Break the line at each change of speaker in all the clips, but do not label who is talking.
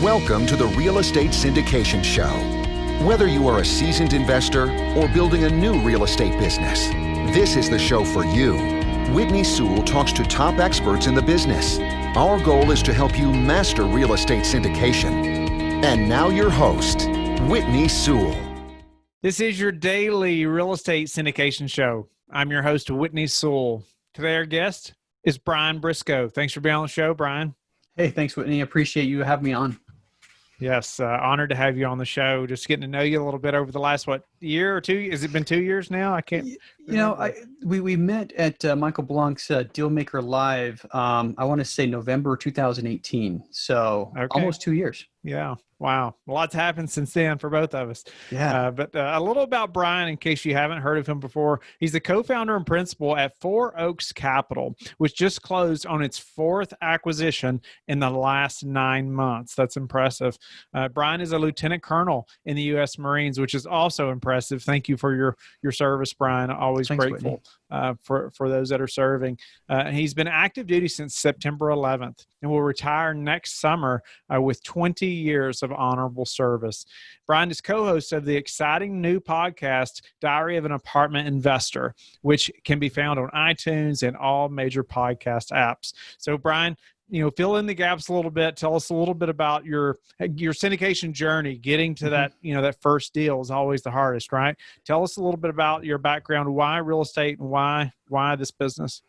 Welcome to the Real Estate Syndication Show. Whether you are a seasoned investor or building a new real estate business, this is the show for you. Whitney Sewell talks to top experts in the business. Our goal is to help you master real estate syndication. And now your host, Whitney Sewell.
This is your daily real estate syndication show. I'm your host, Whitney Sewell. Today our guest is Brian Briscoe. Thanks for being on the show, Brian.
Hey, thanks, Whitney. Appreciate you having me on.
Yes, honored to have you on the show. Just getting to know you a little bit over the last, year or two? Has it been 2 years now? I can't.
We met at Michael Blanc's Dealmaker Live. I want to say November 2018. So almost 2 years.
Yeah. Wow. A lot's happened since then for both of us.
Yeah.
But a little about Brian, in case you haven't heard of him before. He's the co-founder and principal at Four Oaks Capital, which just closed on its fourth acquisition in the last 9 months. That's impressive. Brian is a lieutenant colonel in the U.S. Marines, which is also impressive. Thank you for your service, Brian. Always
Thanks,
grateful for those that are serving. He's been active duty since September 11th and will retire next summer with 20 years of honorable service. Brian is co-host of the exciting new podcast, Diary of an Apartment Investor, which can be found on iTunes and all major podcast apps. So, Brian, fill in the gaps a little bit. Tell us a little bit about your syndication journey. Getting to that, that first deal is always the hardest, right? Tell us a little bit about your background, why real estate and why this business.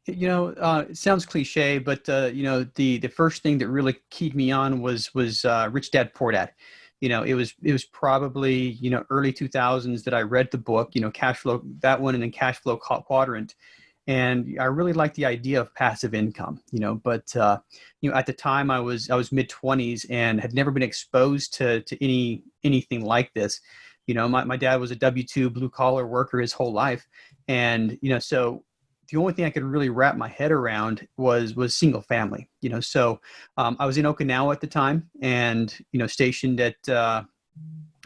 It sounds cliche, but the first thing that really keyed me on was Rich Dad Poor Dad. It was probably early 2000s that I read the book, Cash Flow, that one, and then Cash Flow Quadrant. And I really liked the idea of passive income, but at the time I was mid-20s and had never been exposed to anything like this. My dad was a W-2 blue collar worker his whole life. And, so the only thing I could really wrap my head around was single family, so I was in Okinawa at the time and, stationed at,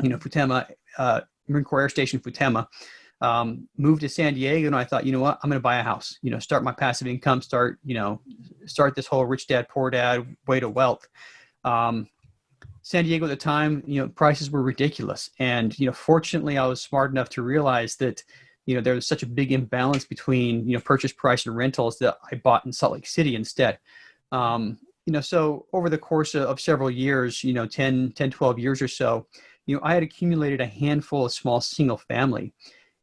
Futema, Marine Corps Air Station Futema. Moved to San Diego, and I thought, what, I'm going to buy a house, start my passive income, start this whole rich dad, poor dad way to wealth. San Diego at the time, prices were ridiculous. And, fortunately I was smart enough to realize that, there was such a big imbalance between, purchase price and rentals that I bought in Salt Lake City instead. So over the course of several years, 10, 12 years or so, I had accumulated a handful of small single family.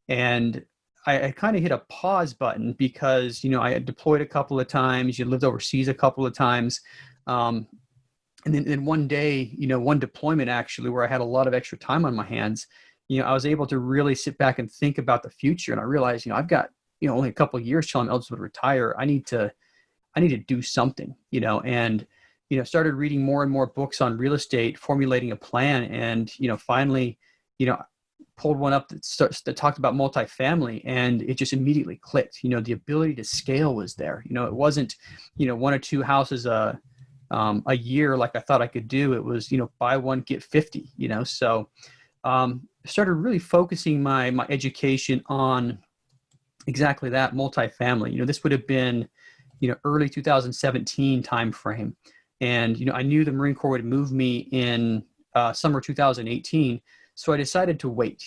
And I kind of hit a pause button because, I had deployed a couple of times, lived overseas a couple of times. And then one day, one deployment actually, where I had a lot of extra time on my hands, I was able to really sit back and think about the future. And I realized, I've got, only a couple of years till I'm eligible to retire. I need to do something, and, started reading more and more books on real estate, formulating a plan. And, finally, pulled one up that talked about multifamily, and it just immediately clicked. The ability to scale was there. It wasn't, one or two houses a year like I thought I could do. It was, buy one, get 50, so started really focusing my education on exactly that, multifamily. This would have been, early 2017 timeframe. And, I knew the Marine Corps would move me in summer 2018. So I decided to wait.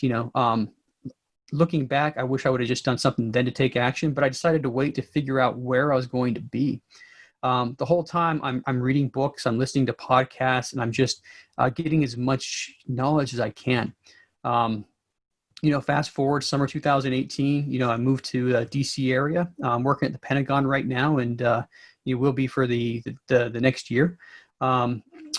Looking back, I wish I would have just done something then to take action, but I decided to wait to figure out where I was going to be. The whole time I'm reading books, I'm listening to podcasts, and I'm just getting as much knowledge as I can. Fast forward summer 2018, I moved to the DC area. I'm working at the Pentagon right now, and you will be for the next year.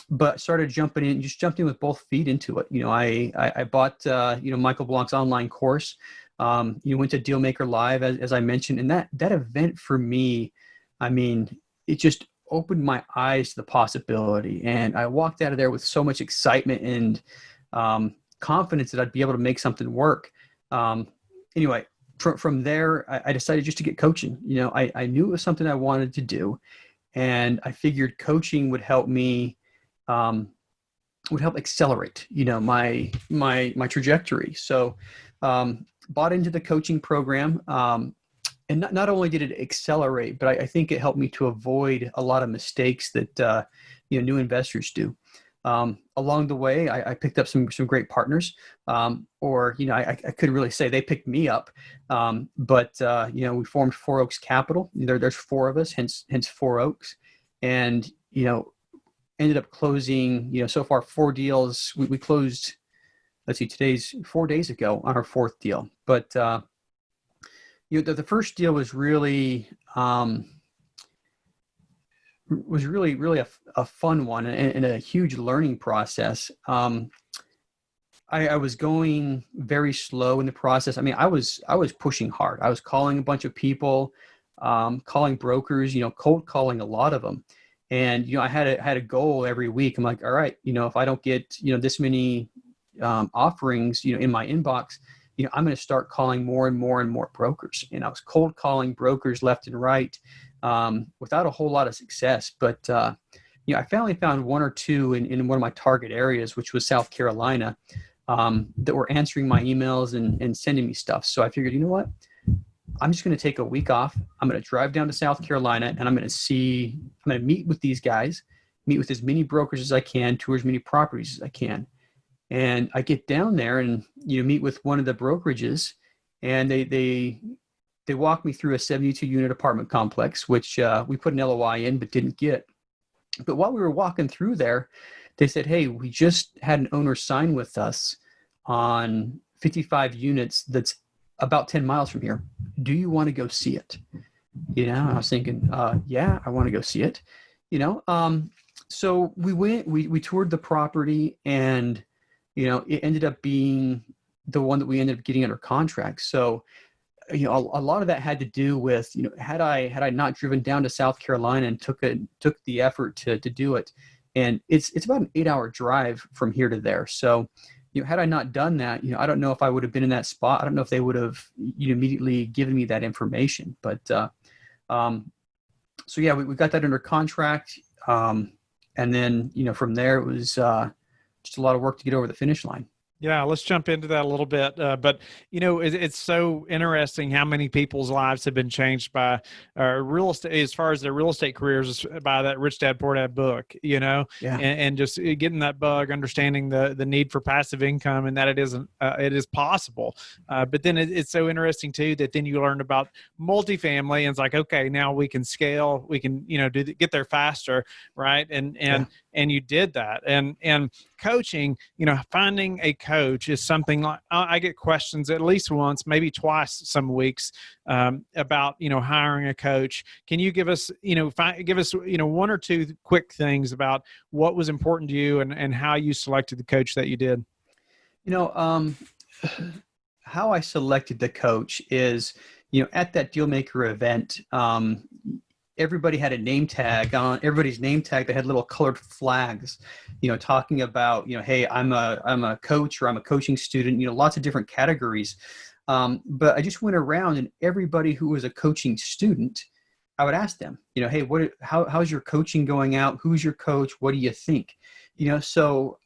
But started jumped in with both feet into it. I bought, Michael Blanc's online course. Went to Dealmaker Live, as I mentioned, and that event for me, it just opened my eyes to the possibility. And I walked out of there with so much excitement and confidence that I'd be able to make something work. Anyway, from there, I decided just to get coaching. I knew it was something I wanted to do, and I figured coaching would help me, would help accelerate, my trajectory. So, bought into the coaching program. And not only did it accelerate, but I think it helped me to avoid a lot of mistakes that, new investors do. Along the way, I picked up some great partners, or, I couldn't really say they picked me up. But we formed Four Oaks Capital. There's four of us, hence Four Oaks. And, ended up closing, so far 4 deals. We closed, let's see, today's 4 days ago on our 4th deal. But, the first deal was really, really a fun one and a huge learning process. I was going very slow in the process. I mean, I was pushing hard. I was calling a bunch of people, calling brokers, cold calling a lot of them. And, I had a goal every week. I'm like, all right, if I don't get, this many offerings, in my inbox, I'm going to start calling more and more and more brokers. And I was cold calling brokers left and right, without a whole lot of success. But, I finally found 1 or 2 in one of my target areas, which was South Carolina, that were answering my emails and sending me stuff. So I figured, you know what? I'm just going to take a week off. I'm going to drive down to South Carolina, and I'm going to meet with these guys, meet with as many brokers as I can, tour as many properties as I can. And I get down there and, meet with one of the brokerages, and they walked me through a 72 unit apartment complex, which we put an LOI in, but didn't get. But while we were walking through there, they said, hey, we just had an owner sign with us on 55 units that's about 10 miles from here. Do you want to go see it? I was thinking, yeah, I want to go see it. So we went, we toured the property, and, it ended up being the one that we ended up getting under contract. So, a lot of that had to do with, had I not driven down to South Carolina and took the effort to do it. And it's about an 8-hour drive from here to there. So, had I not done that, I don't know if I would have been in that spot. I don't know if they would have immediately given me that information. But so yeah, we got that under contract. And then, from there, it was just a lot of work to get over the finish line.
Yeah, let's jump into that a little bit. But, it's so interesting how many people's lives have been changed by real estate, as far as their real estate careers, by that Rich Dad Poor Dad book,
Yeah.
and just getting that bug, understanding the need for passive income, and that it is possible. But then it's so interesting too, that then you learned about multifamily, and it's like, okay, now we can scale, we can, get there faster. Right. And you did that. And coaching, finding a coach is something like, I get questions at least once, maybe twice some weeks, about, hiring a coach. Can you give us, 1 or 2 quick things about what was important to you and how you selected the coach that you did?
How I selected the coach is, at that Dealmaker event, everybody had a name tag on everybody's name tag. They had little colored flags, talking about, hey, I'm a coach, or I'm a coaching student, lots of different categories. But I just went around, and everybody who was a coaching student, I would ask them, hey, how's your coaching going out? Who's your coach? What do you think? So,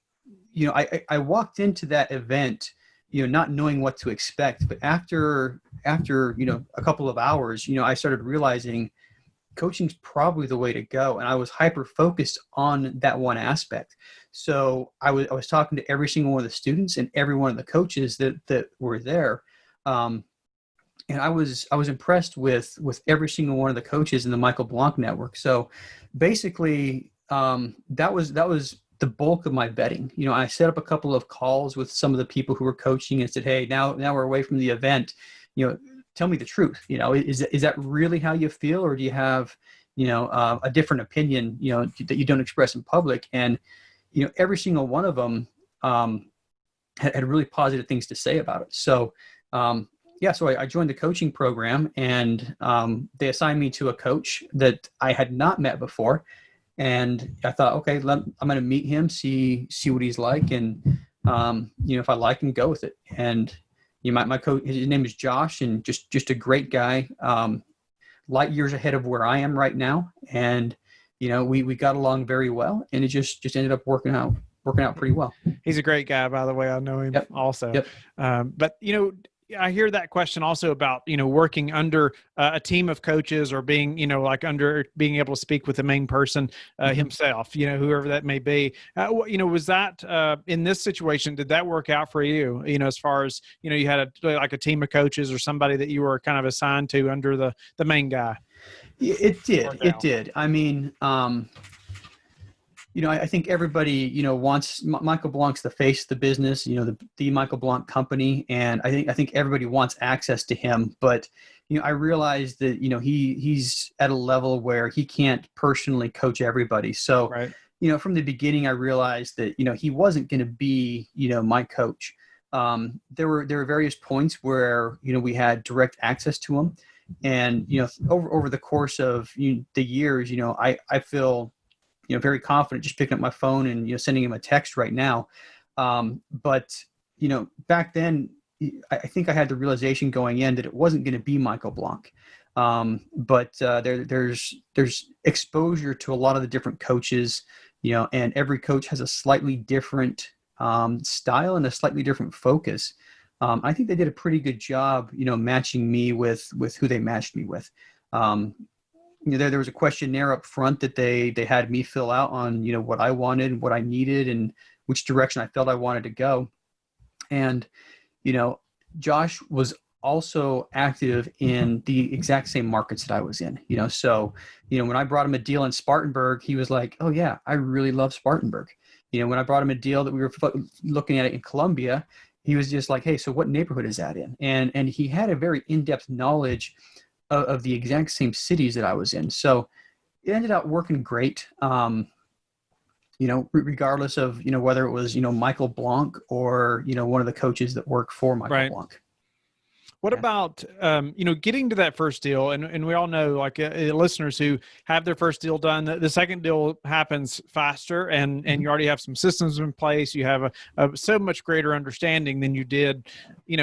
I walked into that event, not knowing what to expect, but after, a couple of hours, I started realizing coaching's probably the way to go. And I was hyper focused on that one aspect. So I was talking to every single one of the students and every one of the coaches that were there. And I was impressed with every single one of the coaches in the Michael Blanc network. So basically, that was the bulk of my betting. I set up a couple of calls with some of the people who were coaching and said, hey, now we're away from the event, tell me the truth. Is that really how you feel, or do you have, a different opinion, that you don't express in public? And, every single one of them had really positive things to say about it. So, so I joined the coaching program, and they assigned me to a coach that I had not met before. And I thought, okay, I'm going to meet him, see what he's like, and if I like him, go with it. And my coach, his name is Josh, and just a great guy, light years ahead of where I am right now. And, we got along very well, and it just ended up working out pretty well.
He's a great guy, by the way. I know him also.
Yep.
But, I hear that question also about, working under a team of coaches or being, like under being able to speak with the main person himself, whoever that may be. Was that in this situation, did that work out for you, as far as, you had like a team of coaches or somebody that you were kind of assigned to under the main guy?
It did. It did. I mean, I think everybody, wants Michael Blanc's the face of the business, the Michael Blanc company. And I think everybody wants access to him, but, I realized that, he's at a level where he can't personally coach everybody. So,
right.
From the beginning, I realized that, he wasn't going to be, my coach. There were various points where, we had direct access to him. And, over the course of the years, I feel, very confident just picking up my phone and, sending him a text right now. But, back then, I think I had the realization going in that it wasn't going to be Michael Blanc. But there's exposure to a lot of the different coaches, and every coach has a slightly different style and a slightly different focus. I think they did a pretty good job, matching me with who they matched me with. There was a questionnaire up front that they had me fill out on, what I wanted, what I needed, and which direction I felt I wanted to go. And, Josh was also active in the exact same markets that I was in, so, when I brought him a deal in Spartanburg, he was like, oh yeah, I really love Spartanburg. When I brought him a deal that we were looking at it in Columbia, he was just like, hey, so what neighborhood is that in? And he had a very in-depth knowledge of the exact same cities that I was in. So it ended up working great. Regardless of, whether it was, Michael Blanc or, one of the coaches that work for Michael Blanc.
What about, getting to that first deal? And we all know, like listeners who have their first deal done, the second deal happens faster and you already have some systems in place. You have a so much greater understanding than you did,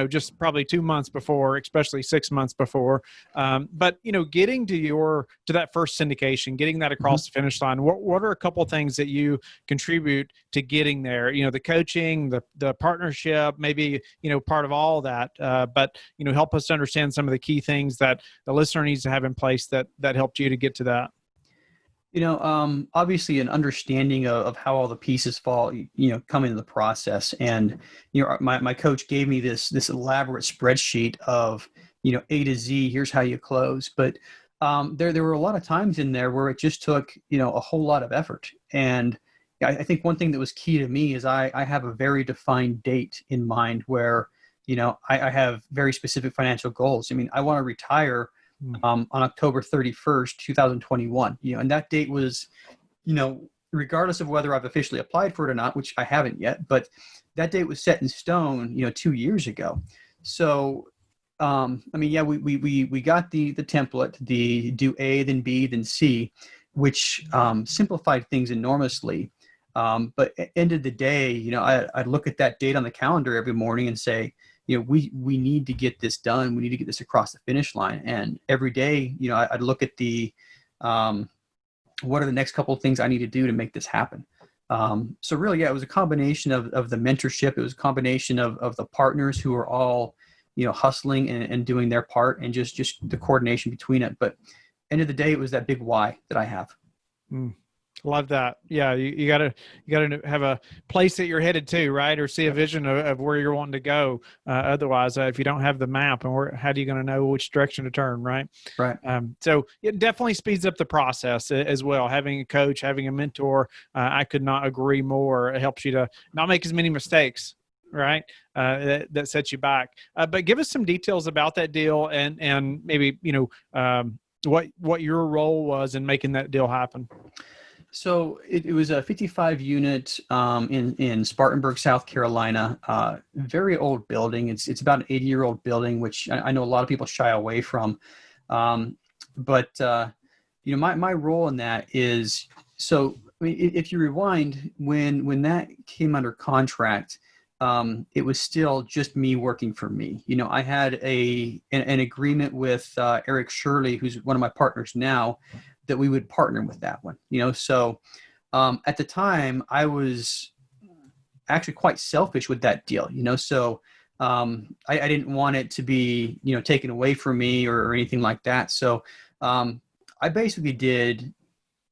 just probably 2 months before, especially 6 months before. But, getting to that first syndication, getting that across the finish line, what are a couple of things that you contribute to getting there? The coaching, the partnership, maybe, part of all that. But, help us to understand some of the key things that the listener needs to have in place that helped you to get to that.
Obviously an understanding of how all the pieces fall, come into the process. And, my coach gave me this elaborate spreadsheet of, A to Z, here's how you close. But there were a lot of times in there where it just took, a whole lot of effort. And I think one thing that was key to me is I have a very defined date in mind where, I have very specific financial goals. I mean, I want to retire on October 31st, 2021, and that date was, regardless of whether I've officially applied for it or not, which I haven't yet, but that date was set in stone, 2 years ago. So, we got the template, the do A, then B, then C, which simplified things enormously. But at the end of the day, I'd look at that date on the calendar every morning and say, we need to get this done. We need to get this across the finish line. And every day, I'd look at the, what are the next couple of things I need to do to make this happen? So really, it was a combination of the mentorship. It was a combination of the partners who are all, hustling and doing their part, and just the coordination between it. But end of the day, it was that big why that I have.
Love that. Yeah. You gotta have a place that you're headed to, right? Or see a vision of where you're wanting to go. Otherwise, if you don't have the map, and how are you going to know which direction to turn? Right.
Right.
So it definitely speeds up the process as well. Having a coach, having a mentor, I could not agree more. It helps you to not make as many mistakes. Right. That sets you back. But give us some details about that deal and maybe, what your role was in making that deal happen.
So it was a 55 unit in Spartanburg, South Carolina. Very old building. It's about an 80-year-old building, which I know a lot of people shy away from. But my role in that is, so if you rewind, when that came under contract, it was still just me working for me. I had an agreement with Eric Shirley, who's one of my partners now, that we would partner with that one. So at the time I was actually quite selfish with that deal. So I didn't want it to be, taken away from me or anything like that. So I basically did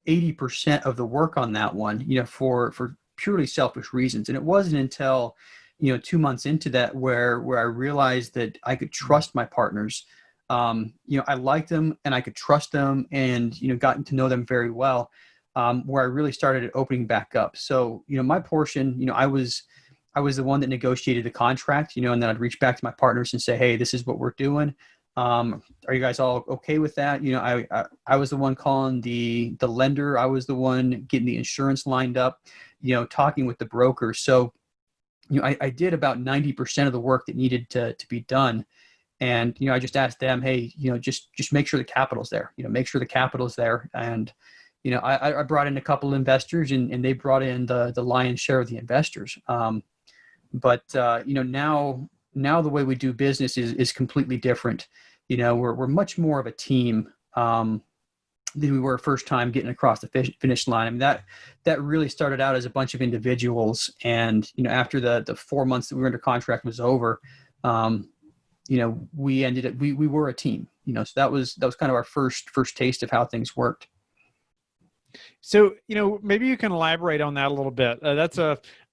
80% of the work on that one, for purely selfish reasons. And it wasn't until, 2 months into that where I realized that I could trust my partners. I liked them and I could trust them, and, gotten to know them very well, where I really started opening back up. So, my portion, I was the one that negotiated the contract, and then I'd reach back to my partners and say, hey, this is what we're doing. Are you guys all okay with that? I was the one calling the lender. I was the one getting the insurance lined up, talking with the broker. So, I did about 90% of the work that needed to be done. And, I just asked them, hey, just make sure the capital's there, make sure the capital's there. And, I brought in a couple of investors, and they brought in the lion's share of the investors. But now the way we do business is completely different. We're much more of a team than we were first time getting across the finish line. I mean, that really started out as a bunch of individuals. And, after the 4 months that we were under contract was over, we ended up, we were a team, so that was kind of our first taste of how things worked.
So, maybe you can elaborate on that a little bit. That's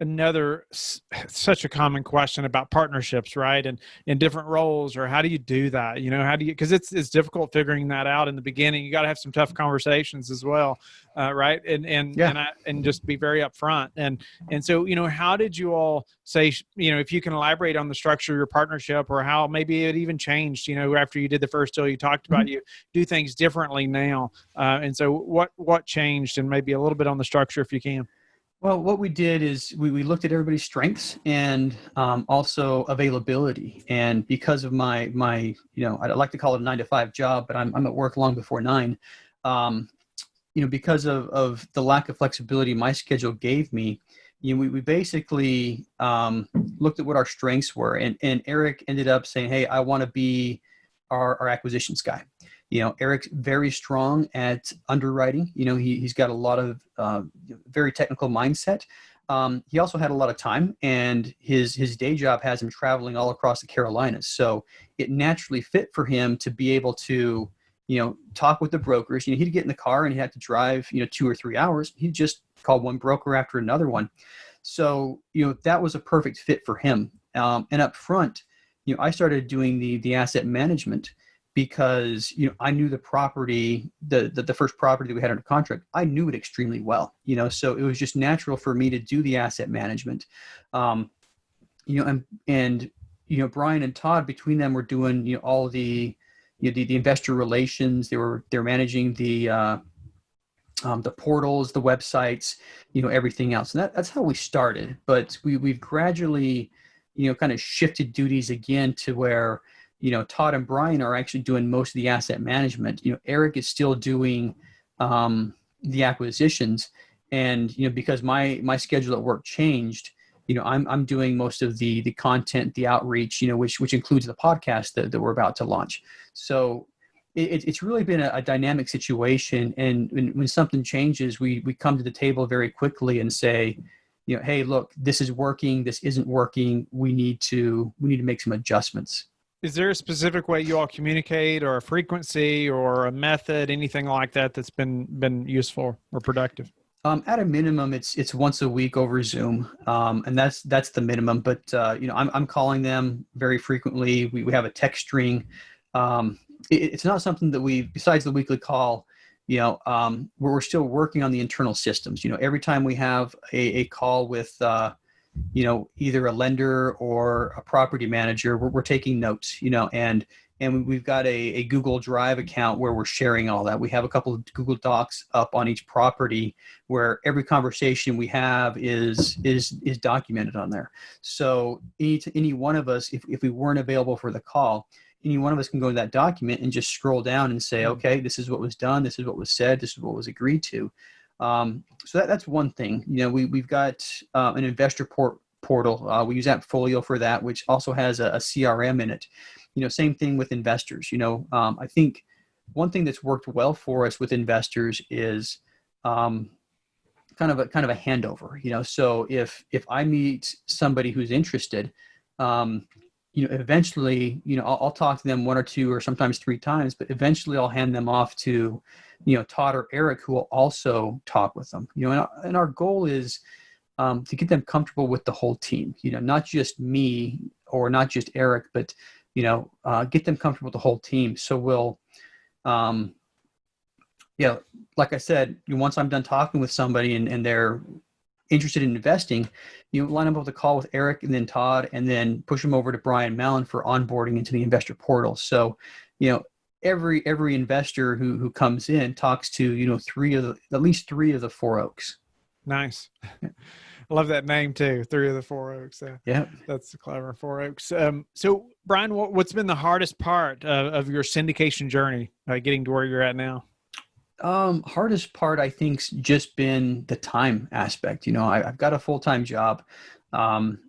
another such a common question about partnerships, right? And in different roles, or how do you do that? How do you, because it's difficult figuring that out in the beginning. You got to have some tough conversations as well, right? And just be very upfront. And so, how did you all say, if you can elaborate on the structure of your partnership, or how maybe it even changed, after you did the first deal, you talked about you do things differently now. And so what changed, and maybe a little bit on the structure if you can.
Well, what we did is we looked at everybody's strengths and also availability. And because of my I'd like to call it a 9-to-5 job, but I'm at work long before 9. Because of the lack of flexibility my schedule gave me, we basically looked at what our strengths were. And Eric ended up saying, hey, I want to be our acquisitions guy. Eric's very strong at underwriting. He's got a lot of very technical mindset. He also had a lot of time, and his day job has him traveling all across the Carolinas. So it naturally fit for him to be able to, talk with the brokers. He'd get in the car and he had to drive, 2 or 3 hours. He'd just call one broker after another one. So, that was a perfect fit for him. And up front, I started doing the asset management, because I knew the property, the first property that we had under contract, I knew it extremely well. So it was just natural for me to do the asset management. And Brian and Todd, between them, were doing all the the investor relations. They're managing the portals, the websites, everything else. And that's how we started. But we've gradually kind of shifted duties again to where Todd and Brian are actually doing most of the asset management. Eric is still doing the acquisitions, and because my schedule at work changed, I'm doing most of the content, the outreach, which includes the podcast that we're about to launch. So it's really been a dynamic situation, and when something changes, we come to the table very quickly and say, hey, look, this is working, this isn't working. We need to make some adjustments.
Is there a specific way you all communicate, or a frequency, or a method, anything like that that's been useful or productive?
At a minimum, it's once a week over Zoom, and that's the minimum. But I'm calling them very frequently. We have a text string. It's not something that besides the weekly call, we're still working on the internal systems. Every time we have a call with either a lender or a property manager, we're taking notes, and we've got a Google Drive account where we're sharing all that. We have a couple of Google Docs up on each property where every conversation we have is documented on there. So any one of us, if we weren't available for the call, any one of us can go to that document and just scroll down and say, okay, this is what was done, this is what was said, this is what was agreed to. So that's one thing. We've got an investor portal. We use AppFolio for that, which also has a CRM in it. Same thing with investors. I think one thing that's worked well for us with investors is kind of a handover. So if I meet somebody who's interested, eventually, I'll talk to them one or two or sometimes three times, but eventually I'll hand them off to, Todd or Eric, who will also talk with them. And our goal is to get them comfortable with the whole team. Not just me or not just Eric, but get them comfortable with the whole team. So we'll, like I said, once I'm done talking with somebody and they're interested in investing, line them up with a call with Eric and then Todd, and then push them over to Brian Mallon for onboarding into the investor portal. So, every investor who comes in talks to, at least three of the Four Oaks.
Nice. I love that name too. Three of the Four Oaks.
Yeah,
that's clever. Four Oaks. So Brian, what's been the hardest part of your syndication journey, getting to where you're at now?
Hardest part, I think's just been the time aspect. I've got a full-time job, and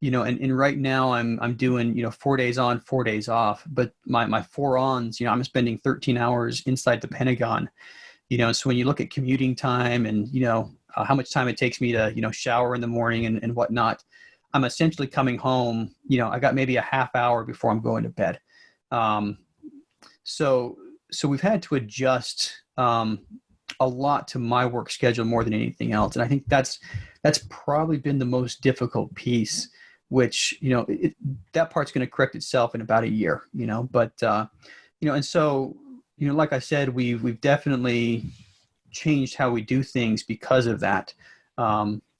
right now I'm doing, 4 days on, 4 days off, but my 4 ons, I'm spending 13 hours inside the Pentagon, so when you look at commuting time and, how much time it takes me to, shower in the morning and whatnot, I'm essentially coming home, I got maybe a half hour before I'm going to bed. So we've had to adjust a lot to my work schedule more than anything else. And I think that's probably been the most difficult piece, which, that part's going to correct itself in about a year, but, and so, like I said, we've definitely changed how we do things because of that.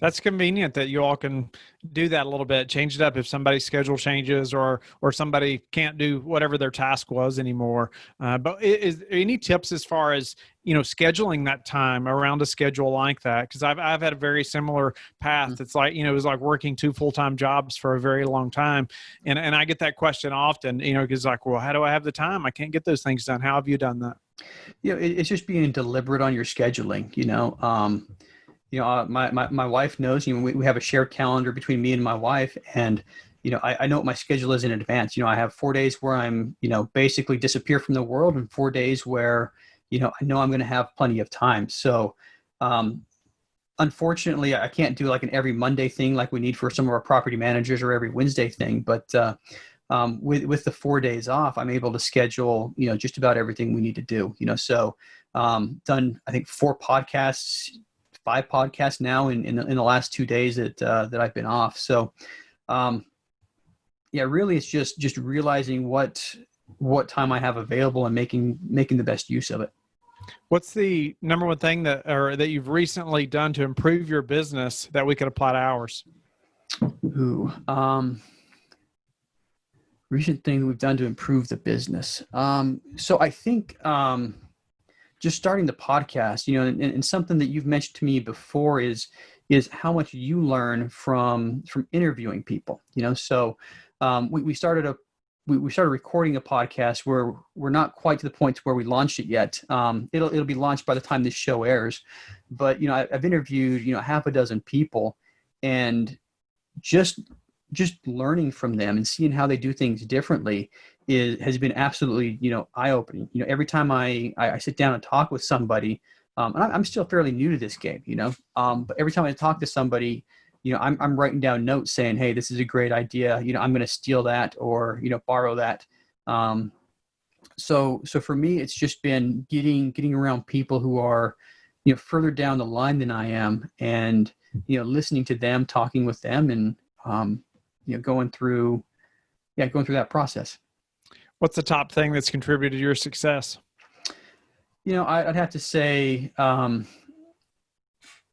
That's convenient that you all can do that a little bit, change it up if somebody's schedule changes or somebody can't do whatever their task was anymore. But is there any tips as far as, scheduling that time around a schedule like that? Because I've had a very similar path. It's like, it was like working 2 full-time jobs for a very long time. And I get that question often, because like, well, how do I have the time? I can't get those things done. How have you done that?
It's just being deliberate on your scheduling, my wife knows, we have a shared calendar between me and my wife, and, I know what my schedule is in advance. I have 4 days where I'm, basically disappear from the world, and 4 days where, I know I'm going to have plenty of time. So, unfortunately, I can't do like an every Monday thing like we need for some of our property managers, or every Wednesday thing. But, with the 4 days off, I'm able to schedule, just about everything we need to do, so, done, I think 5 podcasts now in the last 2 days that I've been off. So, really it's just realizing what time I have available and making the best use of it.
What's the number one thing that you've recently done to improve your business that we could apply to ours?
Recent thing we've done to improve the business. So I think, just starting the podcast, and something that you've mentioned to me before is how much you learn from interviewing people, so, we started recording a podcast where we're not quite to the point where we launched it yet. It'll be launched by the time this show airs, but, I've interviewed, half a dozen people, and just learning from them and seeing how they do things differently has been absolutely, eye-opening. Every time I sit down and talk with somebody, and I'm still fairly new to this game, but every time I talk to somebody, I'm writing down notes saying, hey, this is a great idea. I'm going to steal that or, borrow that. So for me, it's just been getting around people who are, further down the line than I am, and, listening to them, talking with them, and, going through that process.
What's the top thing that's contributed to your success?
I'd have to say,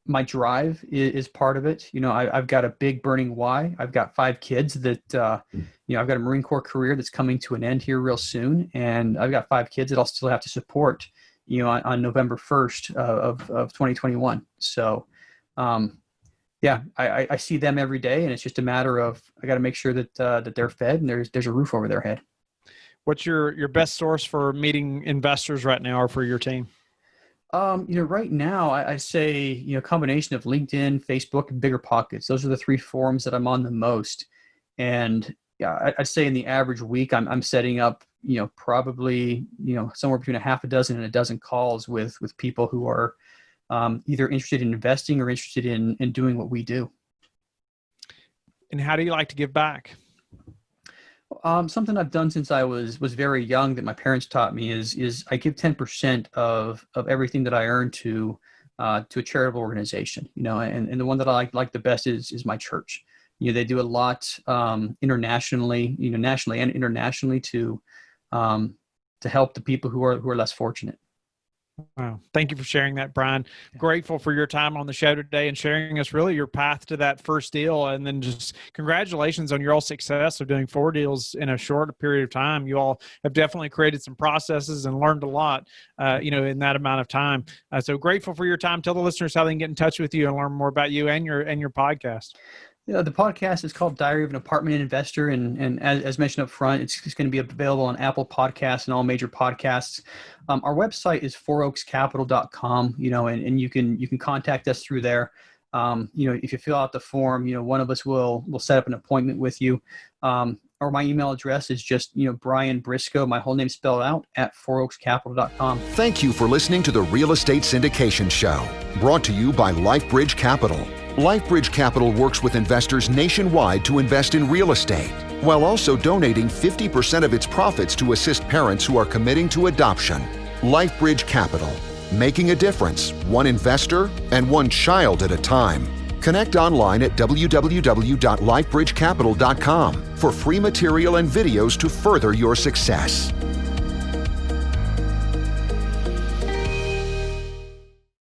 my drive is part of it. I've got a big burning why. I've got 5 kids that, I've got a Marine Corps career that's coming to an end here real soon. And I've got 5 kids that I'll still have to support, on November 1st of 2021. So, I see them every day, and it's just a matter of, I got to make sure that they're fed and there's a roof over their head.
What's your best source for meeting investors right now, or for your team?
Right now I say, a combination of LinkedIn, Facebook, and Bigger Pockets. Those are the 3 forums that I'm on the most. And I'd say in the average week, I'm setting up, probably, somewhere between a half a dozen and a dozen calls with people who are, either interested in investing or interested in doing what we do.
And how do you like to give back?
Something I've done since I was very young that my parents taught me is I give 10% of everything that I earn to a charitable organization, and the one that I like the best is my church. They do a lot internationally, nationally and internationally to help the people who are less fortunate.
Wow. Thank you for sharing that, Brian. Grateful for your time on the show today and sharing us really your path to that first deal. And then just congratulations on your all success of doing 4 deals in a short period of time. You all have definitely created some processes and learned a lot, in that amount of time. So grateful for your time. Tell the listeners how they can get in touch with you and learn more about you and your podcast.
The podcast is called Diary of an Apartment Investor, and as mentioned up front, it's going to be available on Apple Podcasts and all major podcasts. Our website is fouroakscapital.com, and you can contact us through there. If you fill out the form, one of us will set up an appointment with you. Or my email address is just, Brian Briscoe, my whole name spelled out, at fouroakscapital.com.
Thank you for listening to the Real Estate Syndication Show, brought to you by LifeBridge Capital. LifeBridge Capital works with investors nationwide to invest in real estate, while also donating 50% of its profits to assist parents who are committing to adoption. LifeBridge Capital, making a difference, one investor and one child at a time. Connect online at www.lifebridgecapital.com for free material and videos to further your success.